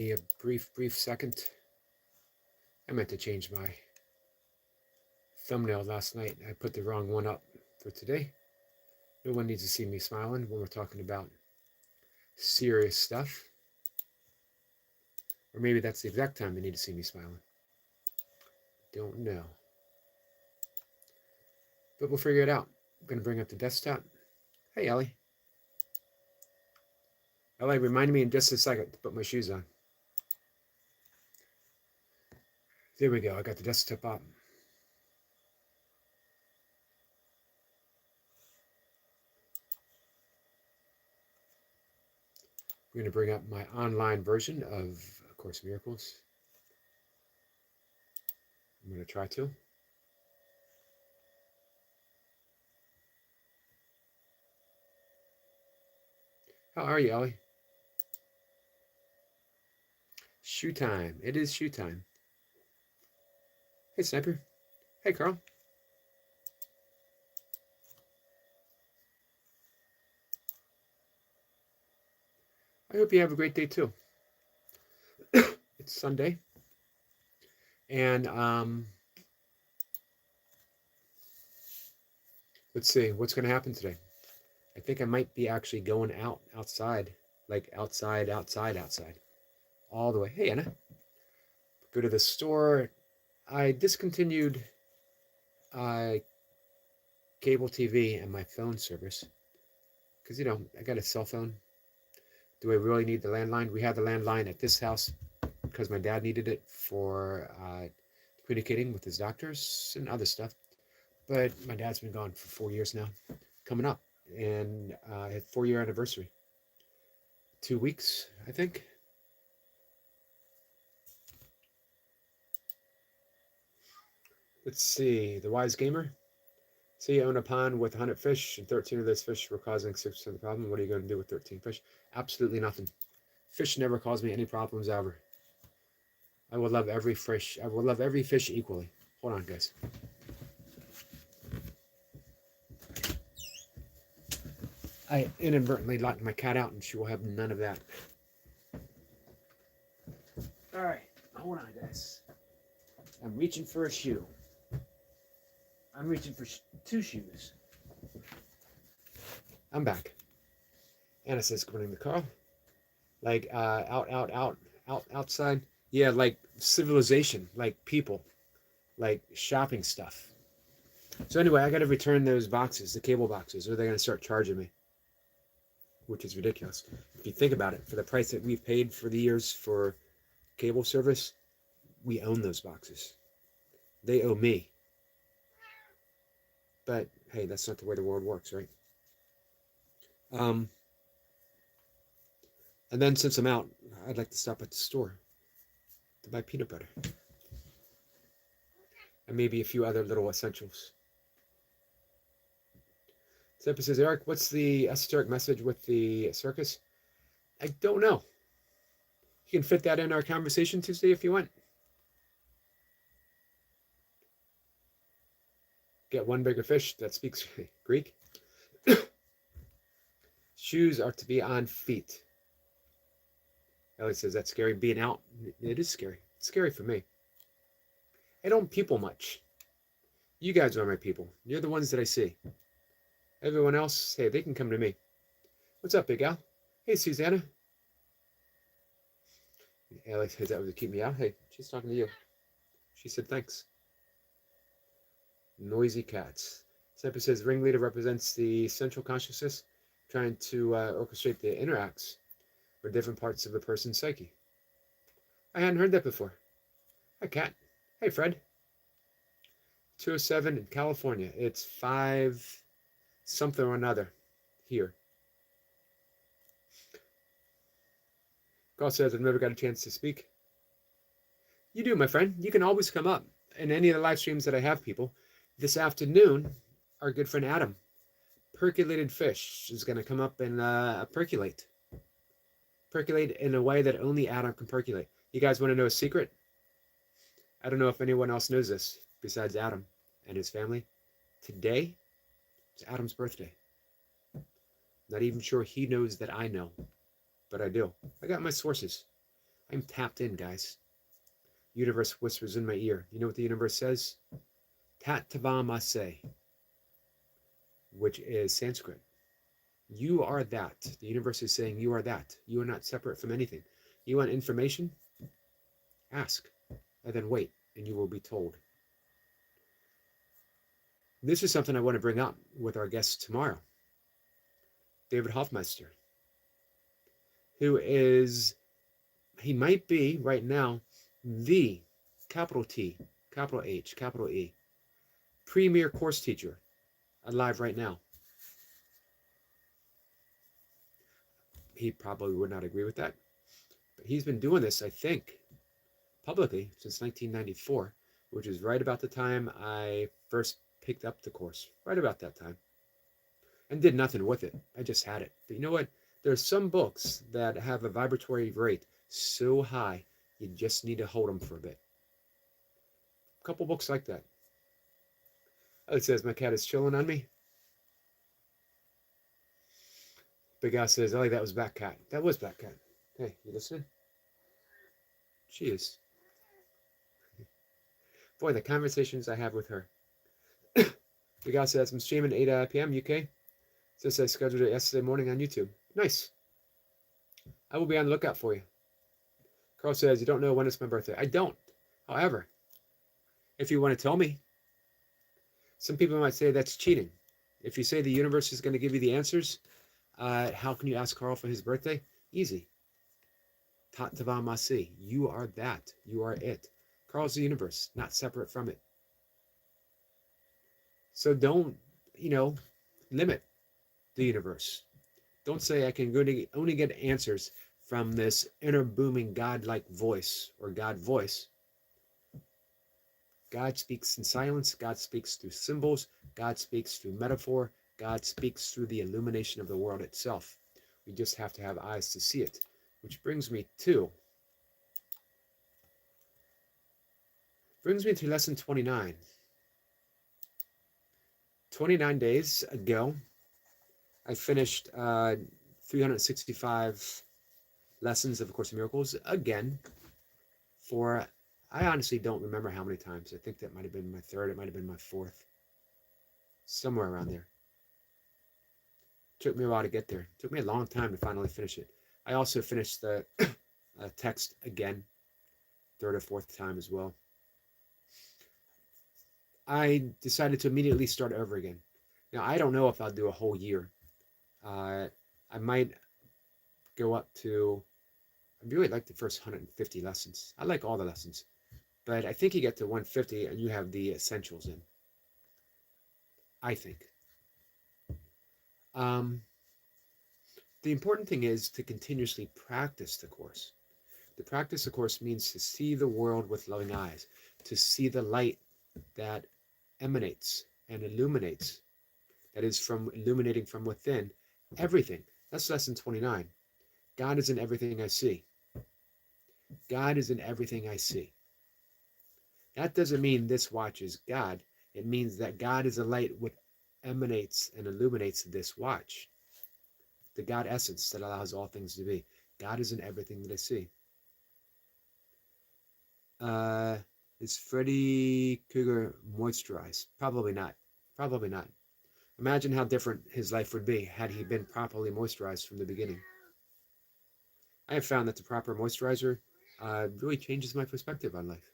A brief second. I meant to change my thumbnail last night. I put the wrong one up for today. No one needs to see me smiling when we're talking about serious stuff. Or maybe that's the exact time they need to see me smiling. Don't know. But we'll figure it out. I'm going to bring up the desktop. Hey, Ellie. Ellie, remind me in just a second to put my shoes on. There we go. I got the desktop up. I'm going to bring up my online version of Course in Miracles. I'm going to try to. How are you, Ellie? Shoe time. It is shoe time. Hey, Sniper. Hey, Carl. I hope you have a great day, too. It's Sunday. And let's see. What's going to happen today? I think I might be actually going outside. Like outside. All the way. Hey, Anna. Go to the store. I discontinued cable TV and my phone service. Because, you know, I got a cell phone. Do I really need the landline? We had the landline at this house because my dad needed it for communicating with his doctors and other stuff. But my dad's been gone for 4 years now, coming up. And his 4-year anniversary. 2 weeks, I think. Let's see. The Wise Gamer. Say you own a pond with 100 fish, and 13 of those fish were causing 6% of the problem. What are you going to do with 13 fish? Absolutely nothing. Fish never cause me any problems ever. I will love every fish. I will love every fish equally. Hold on, guys. I inadvertently locked my cat out, and she will have none of that. All right, hold on, guys. I'm reaching for a shoe. I'm reaching for 2 shoes. I'm back. Anna says, good morning to Carl. Like, outside. Yeah, like civilization, like people, like shopping stuff. So anyway, I got to return those boxes, the cable boxes, or they're going to start charging me, which is ridiculous. If you think about it, for the price that we've paid for the years for cable service, we own those boxes. They owe me. But hey, that's not the way the world works, right? And then since I'm out, I'd like to stop at the store to buy peanut butter. And maybe a few other little essentials. Zephyr says, Eric, what's the esoteric message with the circus? I don't know. You can fit that in our conversation Tuesday if you want. Get one bigger fish that speaks Greek. Shoes are to be on feet. Ellie says, that's scary being out. It is scary. It's scary for me. I don't people much. You guys are my people. You're the ones that I see. Everyone else, hey, they can come to me. What's up, Big Al? Hey, Susanna. Ellie says that was to keep me out. Hey, she's talking to you. She said thanks. Noisy cats. Semper says ringleader represents the central consciousness trying to orchestrate the interacts for different parts of a person's psyche. I hadn't heard that before. Hi, Cat. Hey, Fred. 207 in California. It's 5 something or another here. Carl says, I've never got a chance to speak. You do, my friend. You can always come up. In any of the live streams that I have, people, this afternoon, our good friend Adam, percolated fish, is going to come up and percolate. Percolate in a way that only Adam can percolate. You guys want to know a secret? I don't know if anyone else knows this besides Adam and his family. Today is Adam's birthday. Not even sure he knows that I know, but I do. I got my sources. I'm tapped in, guys. Universe whispers in my ear. You know what the universe says? Tat tava mase, which is Sanskrit. You are that. The universe is saying you are that. You are not separate from anything. You want information? Ask, and then wait, and you will be told. This is something I want to bring up with our guest tomorrow, David Hoffmeister, who is, he might be right now, the capital T, capital H, capital E, premier course teacher alive right now. He probably would not agree with that, but he's been doing this, I think, publicly since 1994, which is right about the time I first picked up the course, right about that time, and did nothing with it. I just had it. But you know what? There's some books that have a vibratory rate so high, you just need to hold them for a bit. A couple books like that. Oh, it says, my cat is chilling on me. Big Al says, oh, that was Black Cat. That was Black Cat. Hey, you listening? She is. Boy, the conversations I have with her. Big Al says, I'm streaming 8 p.m. UK. Says I scheduled it yesterday morning on YouTube. Nice. I will be on the lookout for you. Carl says, you don't know when it's my birthday. I don't. However, if you want to tell me, some people might say that's cheating. If you say the universe is going to give you the answers, how can you ask Carl for his birthday? Easy. Tat tava masi. You are that. You are it. Carl's the universe, not separate from it. So don't, limit the universe. Don't say I can only get answers from this inner booming God-like voice or God voice. God speaks in silence. God speaks through symbols. God speaks through metaphor. God speaks through the illumination of the world itself. We just have to have eyes to see it. Which brings me to lesson 29. 29 days ago, I finished 365 lessons of A Course in Miracles again for, I honestly don't remember how many times. I think that might have been my third. It might have been my fourth. Somewhere around there. Took me a while to get there. Took me a long time to finally finish it. I also finished the text again, third or fourth time as well. I decided to immediately start over again. Now, I don't know if I'll do a whole year. I might go up to, I really like the first 150 lessons. I like all the lessons. But I think you get to 150 and you have the essentials in. I think. The important thing is to continuously practice the Course. To practice the Course means to see the world with loving eyes, to see the light that emanates and illuminates, that is from illuminating from within everything. That's lesson 29. God is in everything I see. God is in everything I see. That doesn't mean this watch is God. It means that God is a light which emanates and illuminates this watch. The God essence that allows all things to be. God is in everything that I see. Is Freddy Krueger moisturized? Probably not. Probably not. Imagine how different his life would be had he been properly moisturized from the beginning. I have found that the proper moisturizer really changes my perspective on life.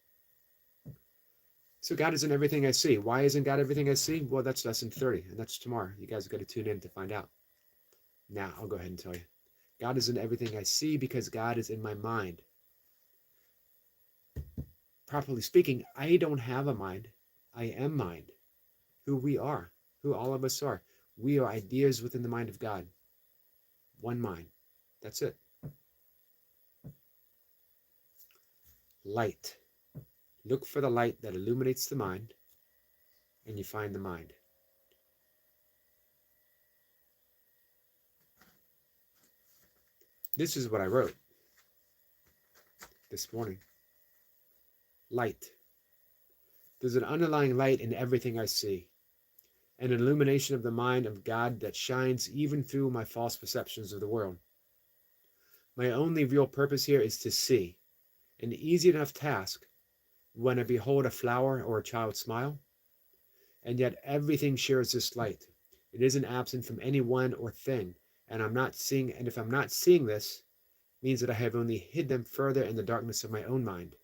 So God is in everything I see. Why isn't God everything I see? Well, that's lesson 30, and that's tomorrow. You guys got to tune in to find out. Now, I'll go ahead and tell you. God is in everything I see because God is in my mind. Properly speaking, I don't have a mind. I am mind. Who we are, who all of us are. We are ideas within the mind of God. One mind. That's it. Light. Look for the light that illuminates the mind, and you find the mind. This is what I wrote this morning. Light. There's an underlying light in everything I see, an illumination of the mind of God that shines even through my false perceptions of the world. My only real purpose here is to see, An easy enough task when I behold a flower or a child smile, and yet everything shares this light. It isn't absent from any one or thing, and if I'm not seeing this, it means that I have only hid them further in the darkness of my own mind.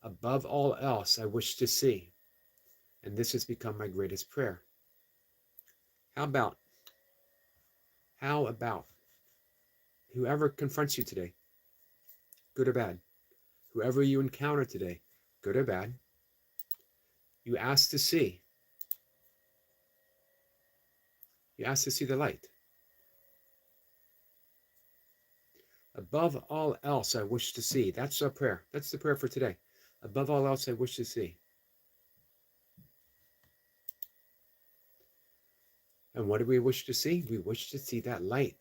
Above all else, I wish to see, and this has become my greatest prayer. How about, how about whoever confronts you today, good or bad, whoever you encounter today, good or bad, you ask to see. You ask to see the light. Above all else, I wish to see. That's our prayer. That's the prayer for today. Above all else, I wish to see. And what do we wish to see? We wish to see that light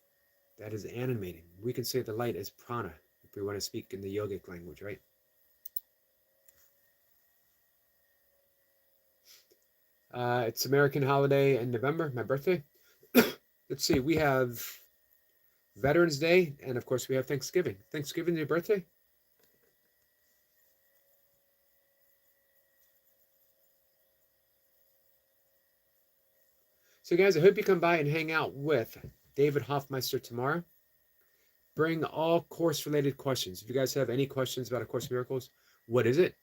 that is animating. We can say the light is prana if we want to speak in the yogic language, right? It's American holiday in November, my birthday. Let's see, we have Veterans Day, and of course we have Thanksgiving. Thanksgiving, your birthday? So guys, I hope you come by and hang out with David Hoffmeister tomorrow. Bring all course-related questions. If you guys have any questions about A Course in Miracles, what is it?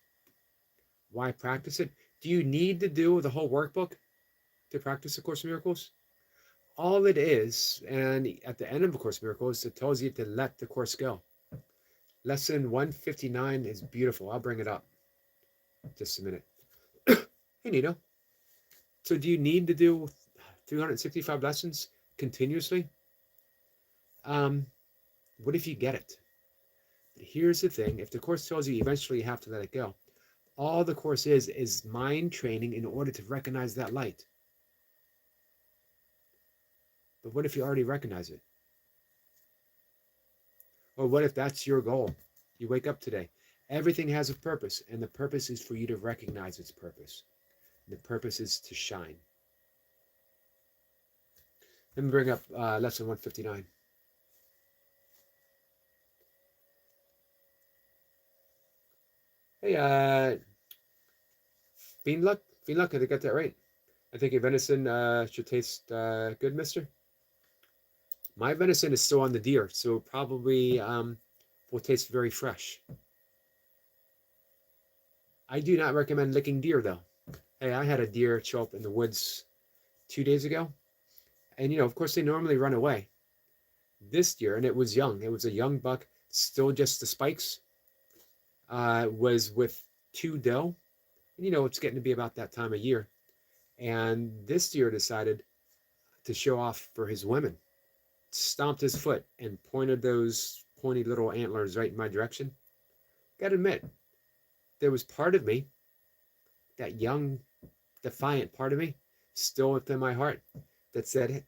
Why practice it? Do you need to do the whole workbook to practice A Course in Miracles? All it is, and at the end of A Course in Miracles, it tells you to let the course go. Lesson 159 is beautiful. I'll bring it up in just a minute. Hey, Nito. So do you need to do 365 lessons continuously? What if you get it? Here's the thing. If the course tells you eventually you have to let it go, all the course is mind training in order to recognize that light. But what if you already recognize it? Or what if that's your goal? You wake up today. Everything has a purpose, and the purpose is for you to recognize its purpose. The purpose is to shine. Let me bring up lesson 159. Hey, Beanluck? Beanluck, did I get that right? I think your venison should taste good, mister. My venison is still on the deer, so probably will taste very fresh. I do not recommend licking deer, though. Hey, I had a deer show up in the woods 2 days ago. And, of course, they normally run away. This deer, and it was young. It was a young buck, still just the spikes, was with 2 doe. And, it's getting to be about that time of year. And this deer decided to show off for his women. Stomped his foot and pointed those pointy little antlers right in my direction. Gotta admit, there was part of me, that young, defiant part of me, still within my heart, that said, hey,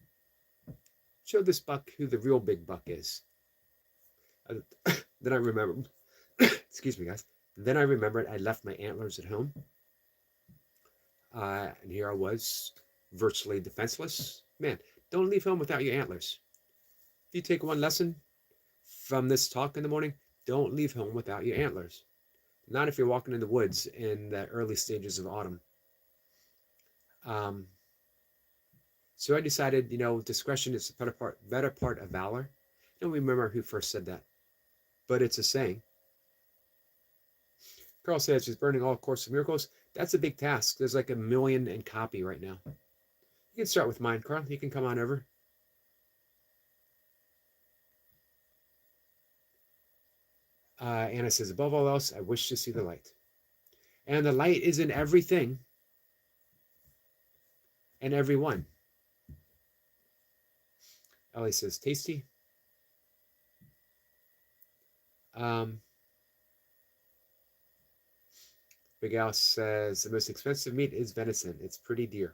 show this buck who the real big buck is. Then I remembered, excuse me, guys. Then I remembered I left my antlers at home. And here I was, virtually defenseless. Man, don't leave home without your antlers. If you take one lesson from this talk in the morning, don't leave home without your antlers. Not if you're walking in the woods in the early stages of autumn. So I decided, discretion is the better part of valor. I don't remember who first said that, but it's a saying. Carl says she's burning all Course of Miracles. That's a big task. There's like 1 million in copy right now. You can start with mine, Carl. You can come on over. Anna says, above all else, I wish to see the light. And the light is in everything and everyone. Ellie says, tasty. Big Al says, the most expensive meat is venison. It's pretty dear.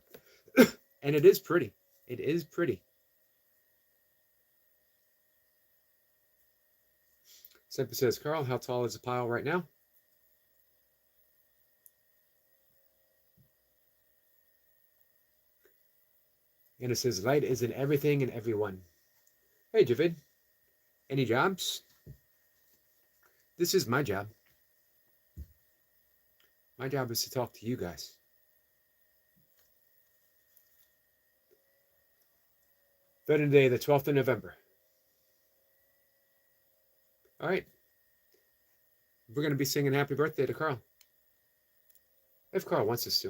And it is pretty. It is pretty. Semper says, Carl, how tall is the pile right now? And it says, light is in everything and everyone. Hey, Javid. Any jobs? This is my job. My job is to talk to you guys. Voting Day, the 12th of November. All right. We're going to be singing happy birthday to Carl. If Carl wants us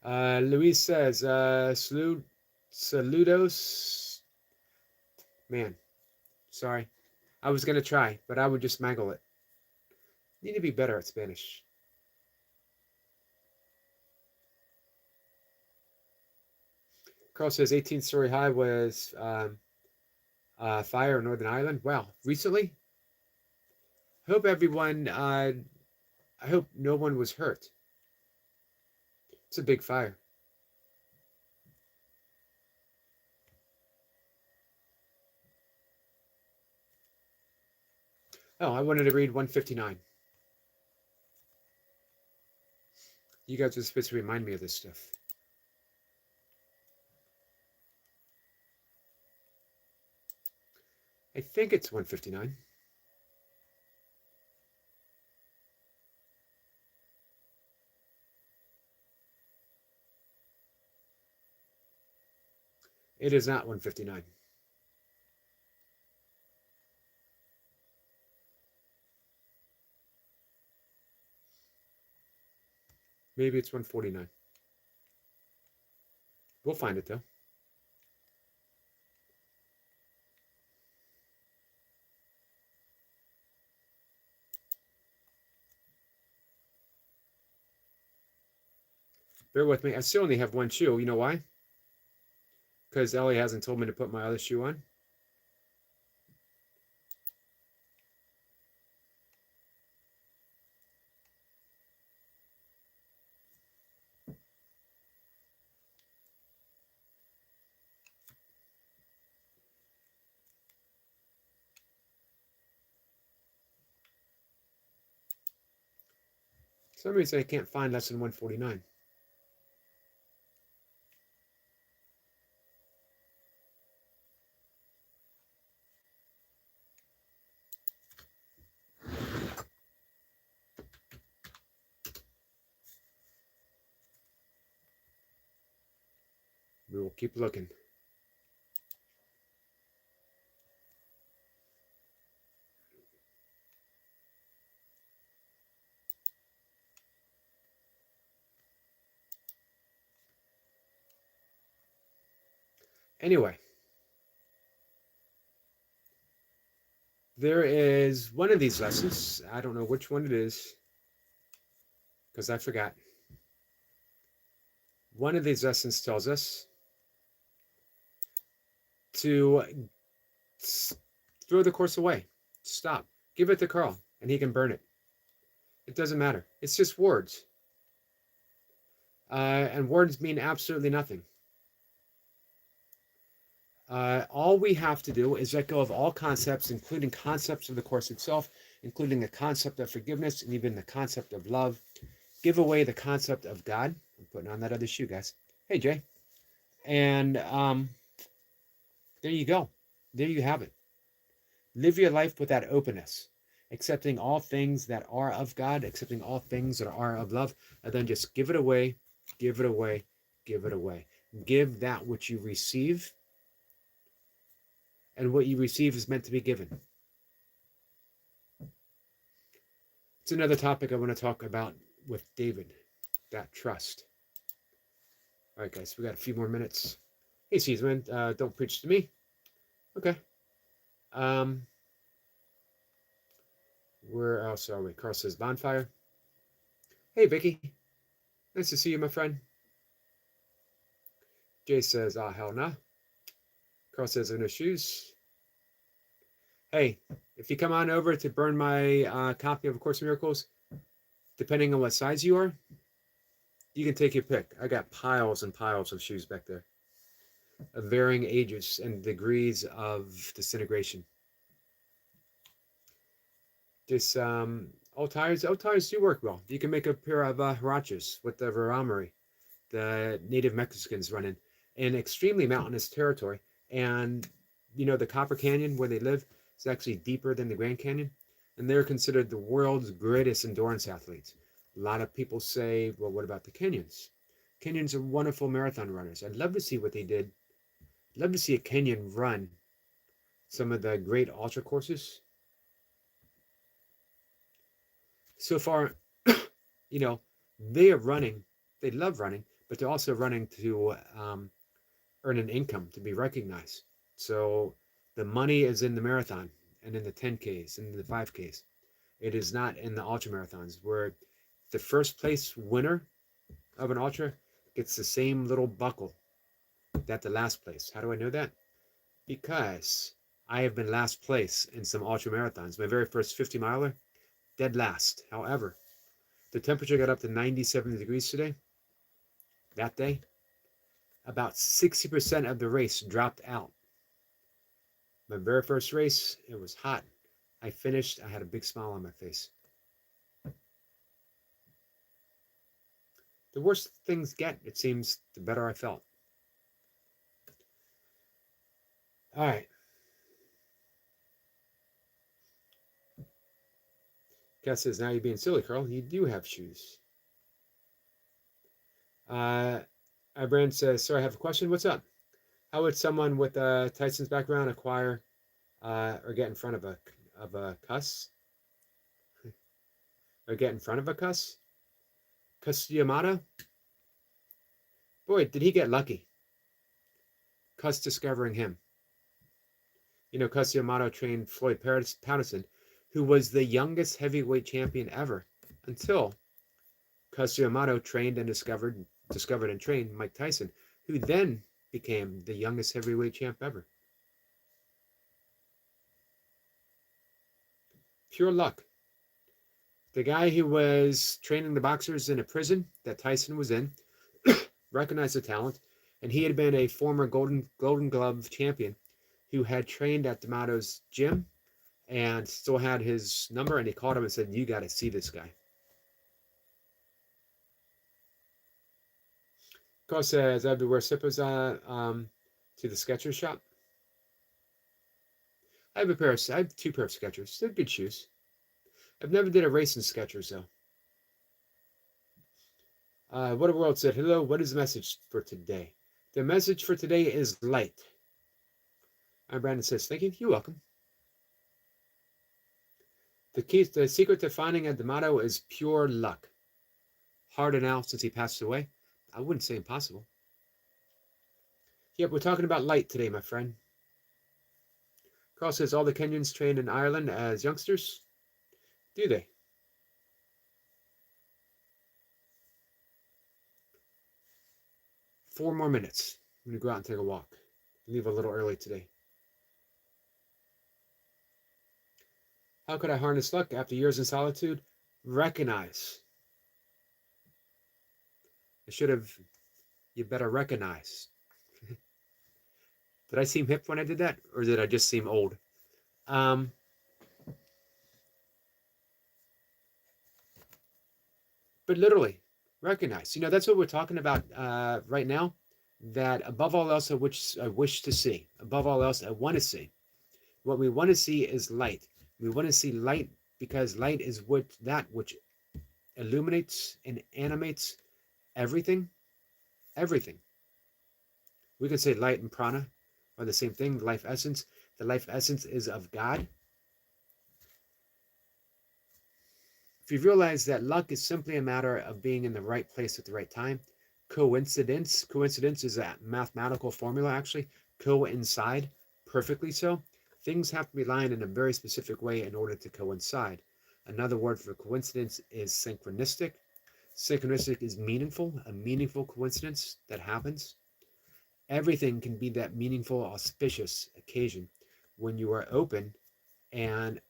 to. Luis says, saludos. Man, sorry. I was going to try, but I would just mangle it. Need to be better at Spanish. Carl says 18-story high was fire in Northern Ireland. Wow, recently? I hope everyone, I hope no one was hurt. It's a big fire. Oh, I wanted to read 159. You guys are supposed to remind me of this stuff. I think it's 159. It is not 159. Maybe it's 149. We'll find it though. Bear with me. I still only have one shoe. You know why? Because Ellie hasn't told me to put my other shoe on. For some reason I can't find lesson 149. We will keep looking. Anyway, there is one of these lessons. I don't know which one it is because I forgot. One of these lessons tells us to throw the course away. Stop. Give it to Carl and he can burn it. It doesn't matter. It's just words. And words mean absolutely nothing. All we have to do is let go of all concepts, including concepts of the Course itself, including the concept of forgiveness and even the concept of love. Give away the concept of God. I'm putting on that other shoe, guys. Hey, Jay. And there you go. There you have it. Live your life with that openness, accepting all things that are of God, accepting all things that are of love, and then just give it away, give it away, give it away. Give that which you receive. And what you receive is meant to be given. It's another topic I want to talk about with David, that trust. All right, guys, we got a few more minutes. Hey, Season, don't preach to me. Okay. Where else are we? Carl says bonfire. Hey, Vicky. Nice to see you, my friend. Jay says, hell nah. Carl says, no shoes. Hey, if you come on over to burn my copy of A Course in Miracles, depending on what size you are, you can take your pick. I got piles and piles of shoes back there of varying ages and degrees of disintegration. Just old tires do work well. You can make a pair of huaraches with the Varamari, the native Mexicans run in extremely mountainous territory. And, you know, the Copper Canyon where they live is actually deeper than the Grand Canyon. and they're considered the world's greatest endurance athletes. A lot of people say, well, what about the Kenyans? Kenyans are wonderful marathon runners. I'd love to see what they did. I'd love to see a Kenyan run some of the great ultra courses. So far, you know, they are running, they love running, but they're also running to earn an income, to be recognized. So the money is in the marathon and in the 10Ks and the 5Ks. It is not in the ultra marathons where the first place winner of an ultra gets the same little buckle that the last place. How do I know that? Because I have been last place in some ultra marathons. My very first 50 miler, dead last. However, the temperature got up to 97 degrees today. That day, about 60% of the race dropped out. My very first race, it was hot. I finished, I had a big smile on my face. The worse things get, it seems, the better I felt. All right. Cass says, now you're being silly, Carl. You do have shoes. Brand says, sorry, I have a question. What's up? How would someone with Tyson's background acquire or get in front of a cuss? Or get in front of a cuss? Cuss Yamato? Boy, did he get lucky. Cuss discovering him. You know, Cuss Yamato trained Floyd Patterson, who was the youngest heavyweight champion ever, until Cuss Yamato trained and discovered and trained Mike Tyson, who then became the youngest heavyweight champ ever. Pure luck. The guy who was training the boxers in a prison that Tyson was in recognized the talent, and he had been a former Golden Glove champion who had trained at D'Amato's gym and still had his number, and he called him and said, you got to see this guy. Carl says, I have to wear slippers to the Skechers shop. I have two pair of Skechers. They're good shoes. I've never did a race in Skechers though. What a World said, hello, what is the message for today? The message for today is light. Brandon says, thank you. You're welcome. The secret to finding a D'Amato is pure luck. Hard enough since he passed away. I wouldn't say impossible. Yep, we're talking about light today, my friend. Carl says, all the Kenyans train in Ireland as youngsters. Do they? Four more minutes. I'm going to go out and take a walk. Leave a little early today. How could I harness luck after years in solitude? Recognize. You better recognize. Did I seem hip when I did that? Or did I just seem old? But literally, recognize. You know, that's what we're talking about right now. That above all else, I wish to see. Above all else, I want to see. What we want to see is light. We want to see light because light is that which illuminates and animates everything. Everything. We could say light and prana are the same thing, life essence. The life essence is of God. If you realize that luck is simply a matter of being in the right place at the right time, coincidence is a mathematical formula actually, coincide, perfectly so. Things have to be lined in a very specific way in order to coincide. Another word for coincidence is synchronistic. Synchronistic is meaningful, a meaningful coincidence that happens. Everything can be that meaningful, auspicious occasion when you are open and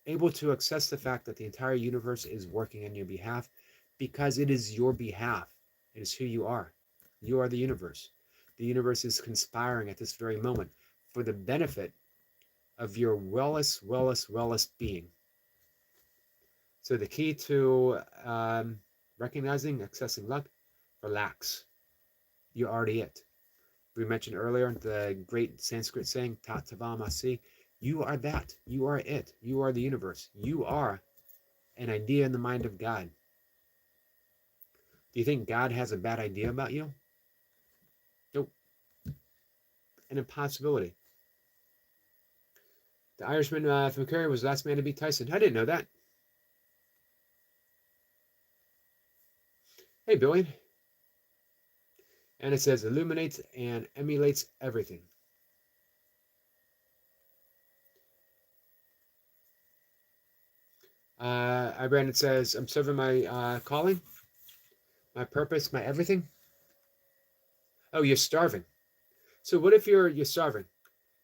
able to access the fact that the entire universe is working on your behalf because it is your behalf. It is who you are. You are the universe. The universe is conspiring at this very moment for the benefit of your wellest being. So the key to recognizing, accessing luck, relax. You're already it. We mentioned earlier the great Sanskrit saying, Tat Tavam Asi, You are that. You are it. You are the universe. You are an idea in the mind of God. Do you think God has a bad idea about you? Nope. An impossibility. The Irishman from Curry was the last man to beat Tyson. I didn't know that. Hey, Billy. And it says illuminates and emulates everything. Brandon says, I'm serving my calling, my purpose, my everything. Oh, you're starving. So what if you're starving?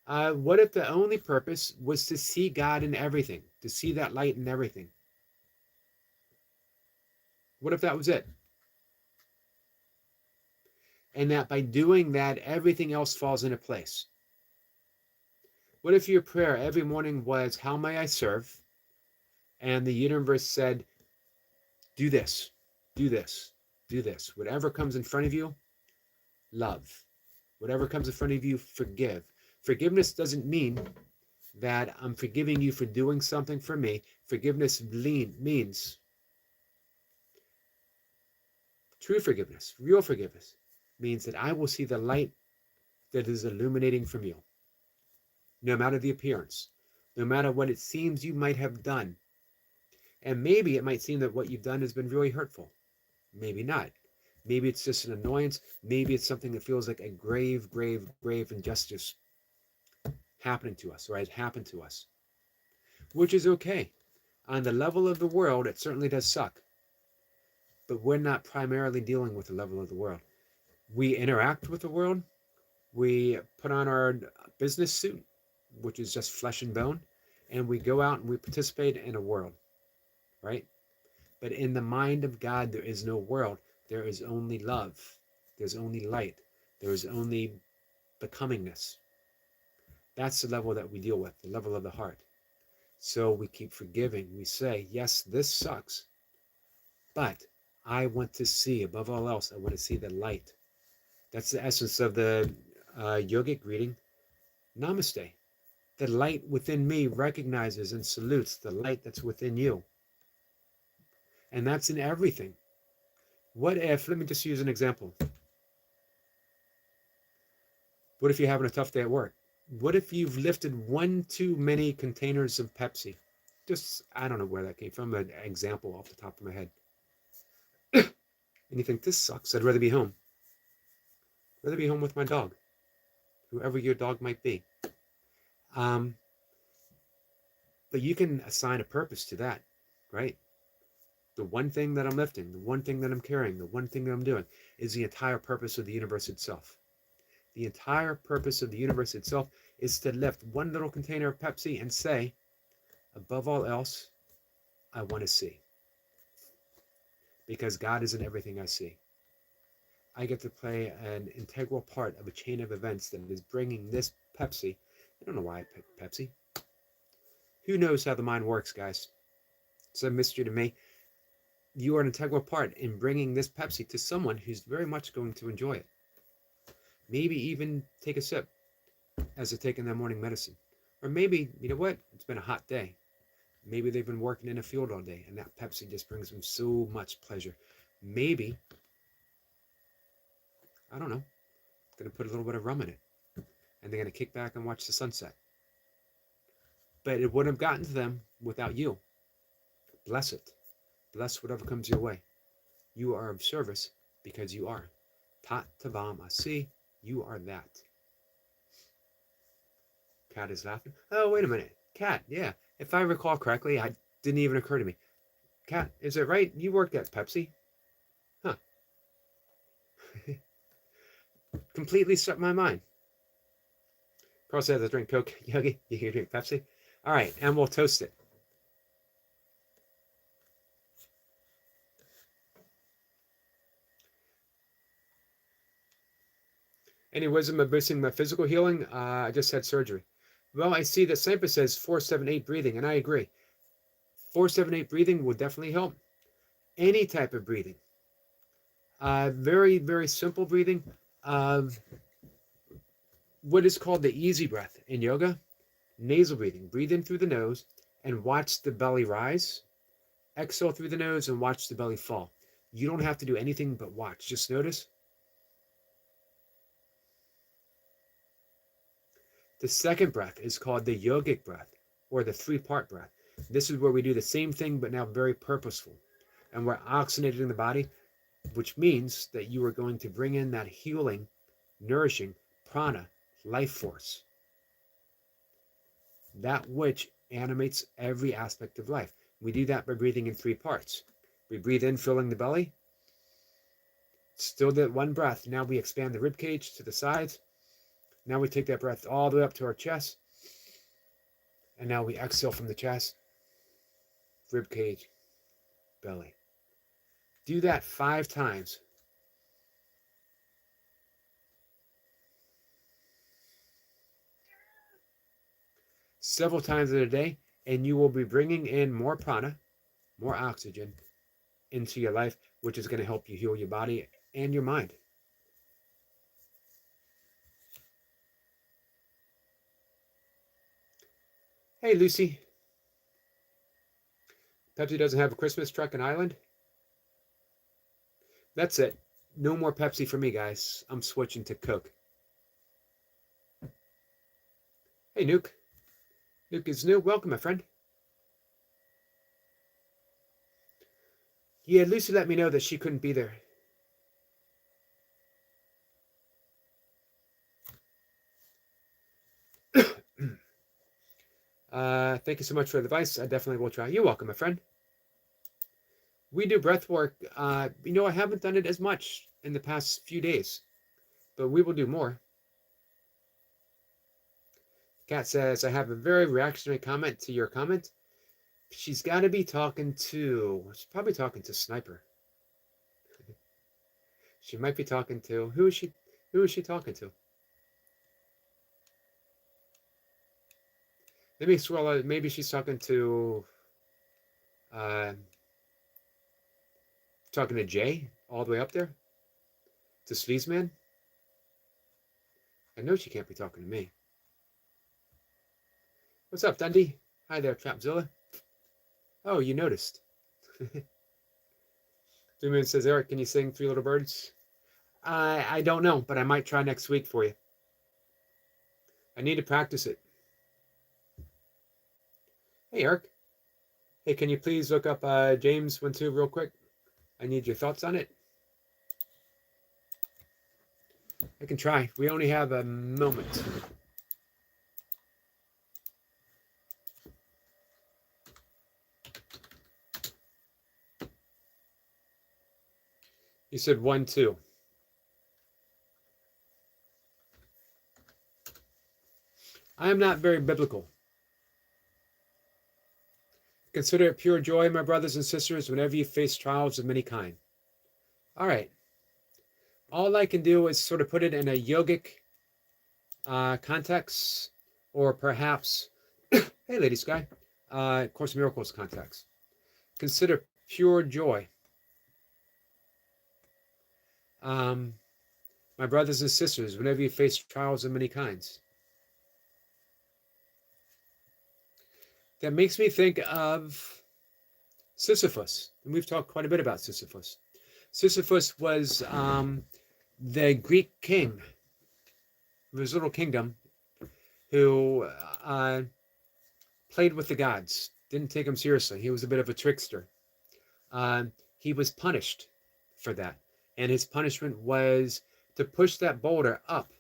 What if the only purpose was to see God in everything, to see that light in everything? What if that was it? And that by doing that, everything else falls into place. What if your prayer every morning was, how may I serve? And the universe said, do this, do this, do this. Whatever comes in front of you, love. Whatever comes in front of you, forgive. Forgiveness doesn't mean that I'm forgiving you for doing something for me. Forgiveness means true forgiveness, real forgiveness, means that I will see the light that is illuminating from you, no matter the appearance, no matter what it seems you might have done. And maybe it might seem that what you've done has been really hurtful. Maybe not. Maybe it's just an annoyance. Maybe it's something that feels like a grave, grave, grave injustice happening to us, or has happened to us, which is okay. On the level of the world, it certainly does suck. But we're not primarily dealing with the level of the world. We interact with the world. We put on our business suit, which is just flesh and bone, and we go out and we participate in a world, right? But in the mind of God, there is no world. There is only love. There's only light. There is only becomingness. That's the level that we deal with, the level of the heart. So we keep forgiving. We say, yes, this sucks, but I want to see, above all else, I want to see the light. That's the essence of the yogic greeting, Namaste. The light within me recognizes and salutes the light that's within you. And that's in everything. What if, let me just use an example. What if you're having a tough day at work? What if you've lifted one too many containers of Pepsi? Just, I don't know where that came from, an example off the top of my head. And you think, this sucks, I'd rather be home. I'd rather be home with my dog, whoever your dog might be. But you can assign a purpose to that, right? The one thing that I'm lifting, the one thing that I'm carrying, the one thing that I'm doing is the entire purpose of the universe itself. The entire purpose of the universe itself is to lift one little container of Pepsi and say, above all else, I want to see. Because God is in everything I see. I get to play an integral part of a chain of events that is bringing this Pepsi. I don't know why I picked Pepsi. Who knows how the mind works, guys? It's a mystery to me. You are an integral part in bringing this Pepsi to someone who's very much going to enjoy it. Maybe even take a sip as they're taking their morning medicine. Or maybe, you know what? It's been a hot day. Maybe they've been working in a field all day and that Pepsi just brings them so much pleasure. Maybe, I don't know, going to put a little bit of rum in it. And they're going to kick back and watch the sunset. But it wouldn't have gotten to them without you. Bless it. Bless whatever comes your way. You are of service because you are. Tat tavam asi, you are that. Cat is laughing. Oh, wait a minute. Cat, yeah. If I recall correctly, it didn't even occur to me. Cat, is it right? You worked at Pepsi? Huh. Completely swept my mind. Carl says I drink Coke. Yogi, you can drink Pepsi? All right, and we'll toast it. Any wisdom of boosting my physical healing? I just had surgery. Well, I see that Sampa says 478 breathing, and I agree. 478 breathing will definitely help. Any type of breathing. Very, very simple breathing. What is called the easy breath in yoga. Nasal breathing. Breathe in through the nose and watch the belly rise. Exhale through the nose and watch the belly fall. You don't have to do anything but watch. Just notice. The second breath is called the yogic breath, or the three-part breath. This is where we do the same thing, but now very purposeful. And we're oxygenating the body, which means that you are going to bring in that healing, nourishing prana, life force. That which animates every aspect of life. We do that by breathing in three parts. We breathe in, filling the belly. Still that one breath. Now we expand the rib cage to the sides. Now we take that breath all the way up to our chest. And now we exhale from the chest, rib cage, belly. Do that 5 times. Several times in a day, and you will be bringing in more prana, more oxygen into your life, which is going to help you heal your body and your mind. Hey, Lucy. Pepsi doesn't have a Christmas truck in Ireland? That's it. No more Pepsi for me, guys. I'm switching to Coke. Hey, Nuke. Nuke is new. Welcome, my friend. Yeah, Lucy let me know that she couldn't be there. Thank you so much for the advice. I definitely will try. You're welcome, my friend. We do breath work. I haven't done it as much in the past few days, but we will do more. Kat says, I have a very reactionary comment to your comment. She's got to be talking to, she's probably talking to Sniper. She might be talking to, who is she talking to? Let me scroll out. Maybe she's talking to Jay all the way up there, to Sleazeman. I know she can't be talking to me. What's up, Dundee? Hi there, Trapzilla. Oh, you noticed. 2 minutes says, Eric, can you sing Three Little Birds? I don't know, but I might try next week for you. I need to practice it. Hey, Eric. Hey, can you please look up James 1-2 real quick? I need your thoughts on it. I can try. We only have a moment. You said 1-2. I am not very biblical. Consider it pure joy, my brothers and sisters, whenever you face trials of many kind. All right. All I can do is sort of put it in a yogic context, or perhaps, hey, Lady Sky, Course of Miracles context. Consider pure joy. My brothers and sisters, whenever you face trials of many kinds. That makes me think of Sisyphus. And we've talked quite a bit about Sisyphus. Sisyphus was the Greek king of his little kingdom who played with the gods, didn't take them seriously. He was a bit of a trickster. He was punished for that. And his punishment was to push that boulder up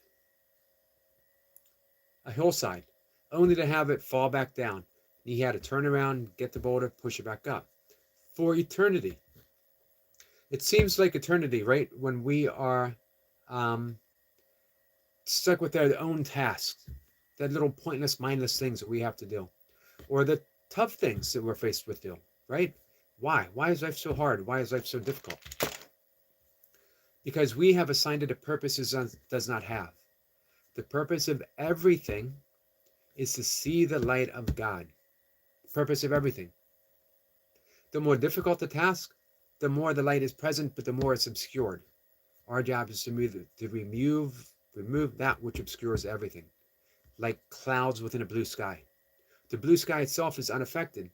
a hillside, only to have it fall back down. He had to turn around, get the boulder, push it back up for eternity. It seems like eternity, right? When we are stuck with our own tasks, that little pointless, mindless things that we have to do, or the tough things that we're faced with, right? Why? Why is life so hard? Why is life so difficult? Because we have assigned it a purpose it does not have. The purpose of everything is to see the light of God. The purpose of everything. The more difficult the task, the more the light is present, but the more it's obscured. Our job is to remove that which obscures everything, like clouds within a blue sky. The blue sky itself is unaffected,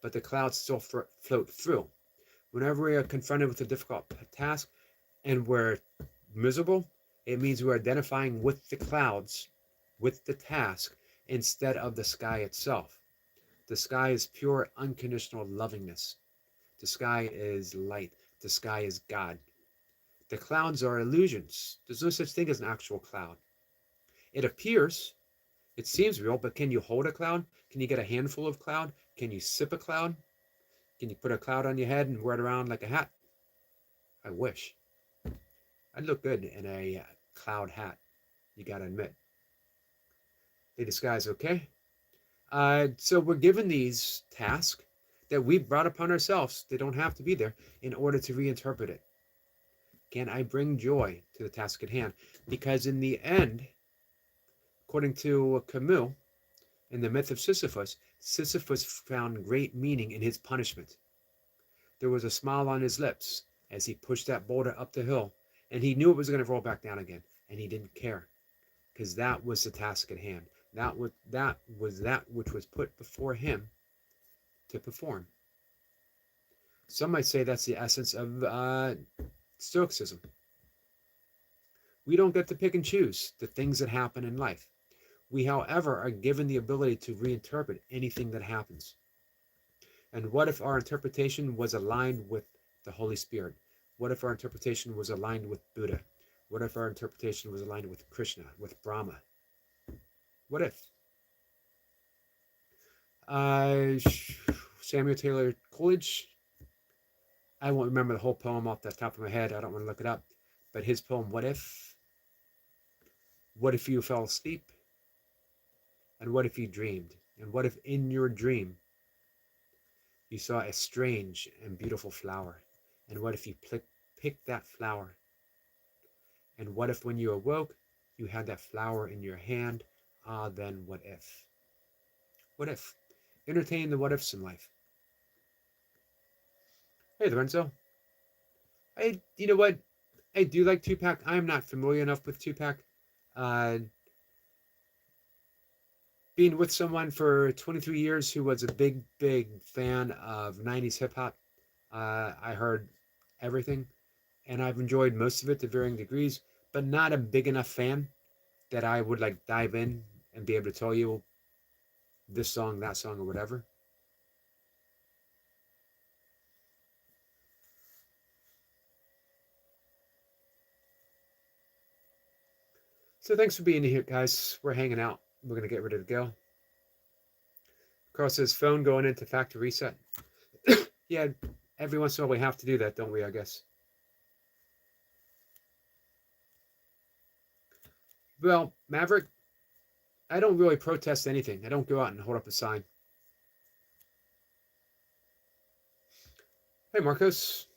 but the clouds still float through. Whenever we are confronted with a difficult task and we're miserable, it means we're identifying with the clouds, with the task, instead of the sky itself. The sky is pure, unconditional lovingness. The sky is light. The sky is God. The clouds are illusions. There's no such thing as an actual cloud. It appears, it seems real, but can you hold a cloud? Can you get a handful of cloud? Can you sip a cloud? Can you put a cloud on your head and wear it around like a hat? I wish. I'd look good in a cloud hat, you gotta admit. They disguise, okay? So we're given these tasks that we brought upon ourselves. They don't have to be there in order to reinterpret it. Can I bring joy to the task at hand? Because in the end, according to Camus, in the myth of Sisyphus, Sisyphus found great meaning in his punishment. There was a smile on his lips as he pushed that boulder up the hill, and he knew it was going to roll back down again, and he didn't care, because that was the task at hand. That was that which was put before him to perform. Some might say that's the essence of Stoicism. We don't get to pick and choose the things that happen in life. We, however, are given the ability to reinterpret anything that happens. And what if our interpretation was aligned with the Holy Spirit? What if our interpretation was aligned with Buddha? What if our interpretation was aligned with Krishna, with Brahma? What if? Samuel Taylor Coleridge, I won't remember the whole poem off the top of my head. I don't want to look it up. But his poem, What If? What if you fell asleep? And what if you dreamed? And what if in your dream you saw a strange and beautiful flower? And what if you picked that flower? And what if when you awoke, you had that flower in your hand? Ah, then what if? What if? Entertain the what ifs in life. Hey, Lorenzo. You know what? I do like Tupac. I am not familiar enough with Tupac. Being with someone for 23 years who was a big, big fan of 90s hip hop, I heard everything, and I've enjoyed most of it to varying degrees, but not a big enough fan that I would like dive in and be able to tell you this song, that song, or whatever. So thanks for being here, guys. We're hanging out. We're going to get ready to go. Carl says, phone going into factory reset. Yeah, every once in a while we have to do that, don't we, I guess? Well, Maverick, I don't really protest anything. I don't go out and hold up a sign. Hey, Marcos.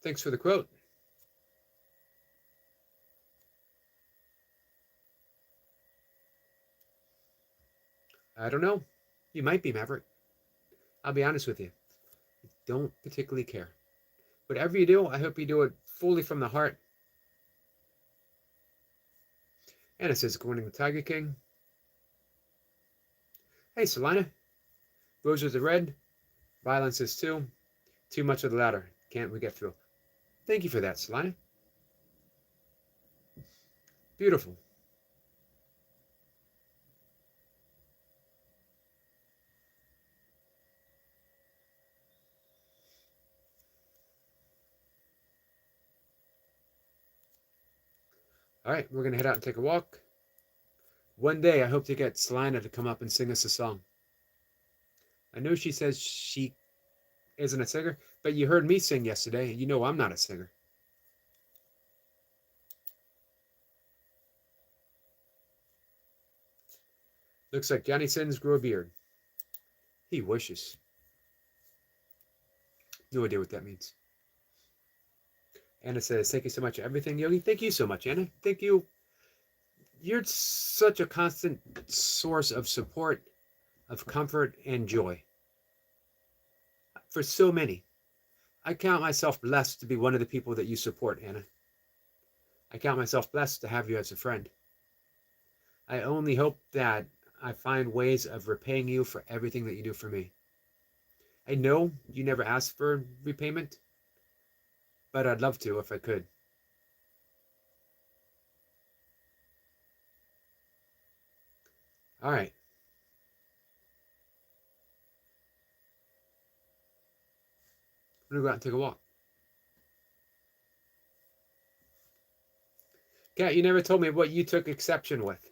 Thanks for the quote. I don't know. You might be, Maverick. I'll be honest with you. I don't particularly care. Whatever you do, I hope you do it fully from the heart. And it says, good morning, the Tiger King. Hey, Selina. Roses are red. Violence is too. Too much of the latter. Can't we get through? Thank you for that, Selina. Beautiful. All right, we're going to head out and take a walk. One day, I hope to get Selina to come up and sing us a song. I know she says she isn't a singer, but you heard me sing yesterday, and you know I'm not a singer. Looks like Johnny Sins grew a beard. He wishes. No idea what that means. Anna says, thank you so much for everything, Yogi. Thank you so much, Anna. Thank you. You're such a constant source of support, of comfort, and joy. For so many. I count myself blessed to be one of the people that you support, Anna. I count myself blessed to have you as a friend. I only hope that I find ways of repaying you for everything that you do for me. I know you never asked for repayment, but I'd love to if I could. All right. I'm going to go out and take a walk. Cat, you never told me what you took exception with.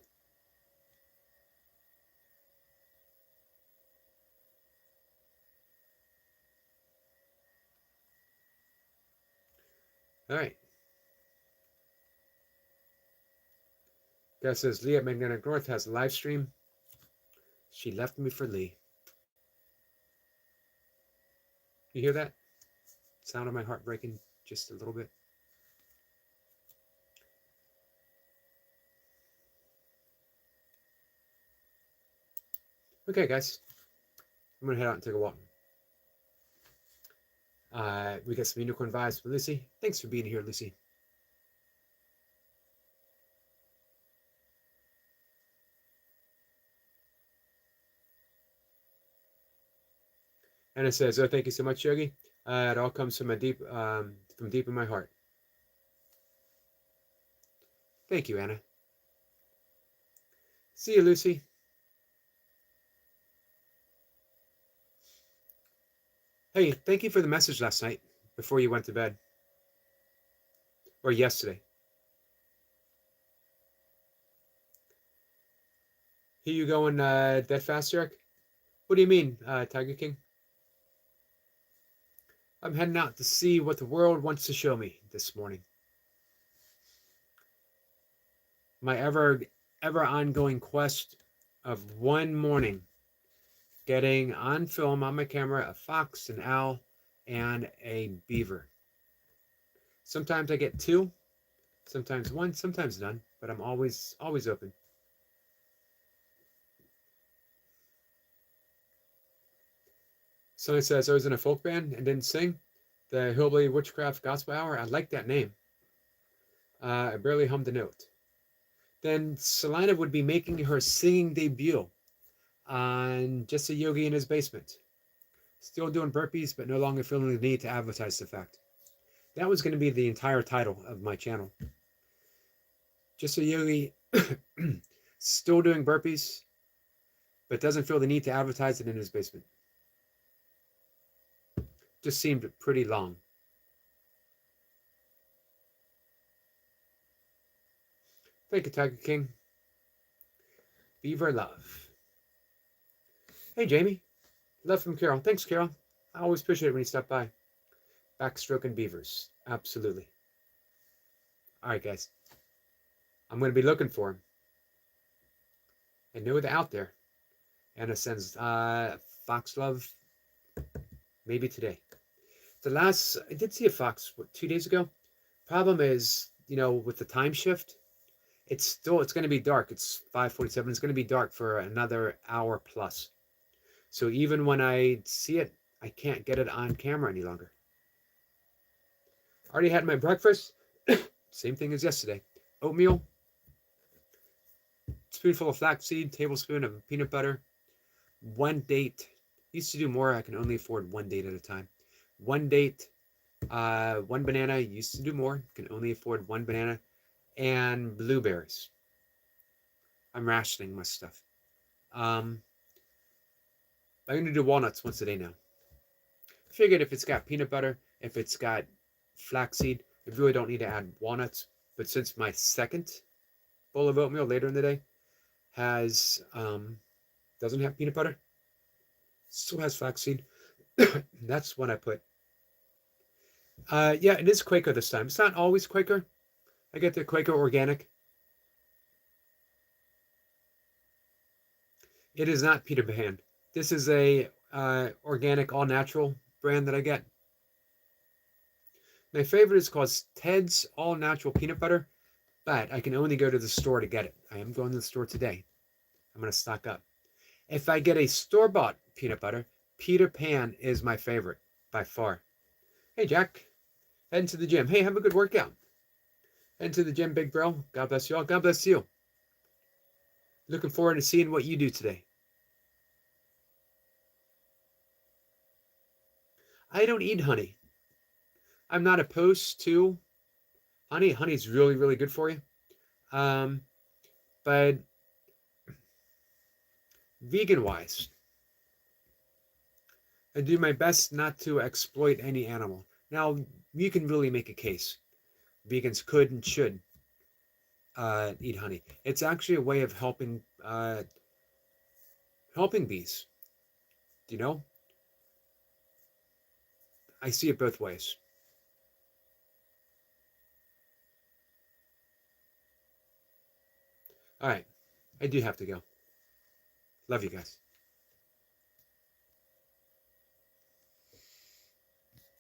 All right. Cat says Lee at Magnetic North has a live stream. She left me for Lee. You hear that? Sound of my heart breaking just a little bit. Okay, guys. I'm going to head out and take a walk. We got some unicorn vibes with Lucy. Thanks for being here, Lucy. And it says, "Oh, thank you so much, Yogi. It all comes from deep in my heart." Thank you, Anna. See you, Lucy. Hey, thank you for the message last night before you went to bed, or yesterday. Here you going that fast, Eric? What do you mean, Tiger King? I'm heading out to see what the world wants to show me this morning. My ever ongoing quest of one morning getting on film on my camera a fox, an owl, and a beaver. Sometimes I get two, sometimes one, sometimes none, but I'm always open. Sonny says I was in a folk band and didn't sing. The Hillbilly Witchcraft Gospel Hour. I like that name. I barely hummed a note. Then Selena would be making her singing debut on Just a Yogi in his basement. Still doing burpees, but no longer feeling the need to advertise the fact. That was going to be the entire title of my channel. Just a Yogi, still doing burpees, but doesn't feel the need to advertise it in his basement. Just seemed pretty long. Thank you, Tiger King. Beaver love. Hey, Jamie. Love from Carol. Thanks, Carol. I always appreciate it when you stop by. Backstroking beavers. Absolutely. All right, guys. I'm going to be looking for him. I know they're out there. Anna sends fox love maybe today. I did see a fox 2 days ago. Problem is, with the time shift, it's going to be dark. It's 5:47. It's going to be dark for another hour plus. So even when I see it, I can't get it on camera any longer. Already had my breakfast. Same thing as yesterday. Oatmeal, spoonful of flaxseed, tablespoon of peanut butter, one date. Used to do more. I can only afford one date at a time. One date, one banana. Used to do more. Can only afford one banana, and blueberries. I'm rationing my stuff. I'm gonna do walnuts once a day now. Figured if it's got peanut butter, if it's got flaxseed, I really don't need to add walnuts. But since my second bowl of oatmeal later in the day has doesn't have peanut butter, still has flaxseed, that's when I put. Yeah, it is Quaker this time. It's not always Quaker. I get the Quaker organic. It is not Peter Pan. This is a organic, all natural brand that I get. My favorite is called Ted's All Natural Peanut Butter, but I can only go to the store to get it. I am going to the store today. I'm going to stock up. If I get a store-bought peanut butter, Peter Pan is my favorite by far. Hey, Jack. Heading to the gym. Hey, have a good workout. Heading to the gym, big bro. God bless you all. God bless you. Looking forward to seeing what you do today. I don't eat honey. I'm not opposed to honey. Honey's really, really good for you. Um, but vegan wise, I do my best not to exploit any animal. Now, you can really make a case. Vegans could and should eat honey. It's actually a way of helping bees. You know, I see it both ways. All right, I do have to go. Love you guys.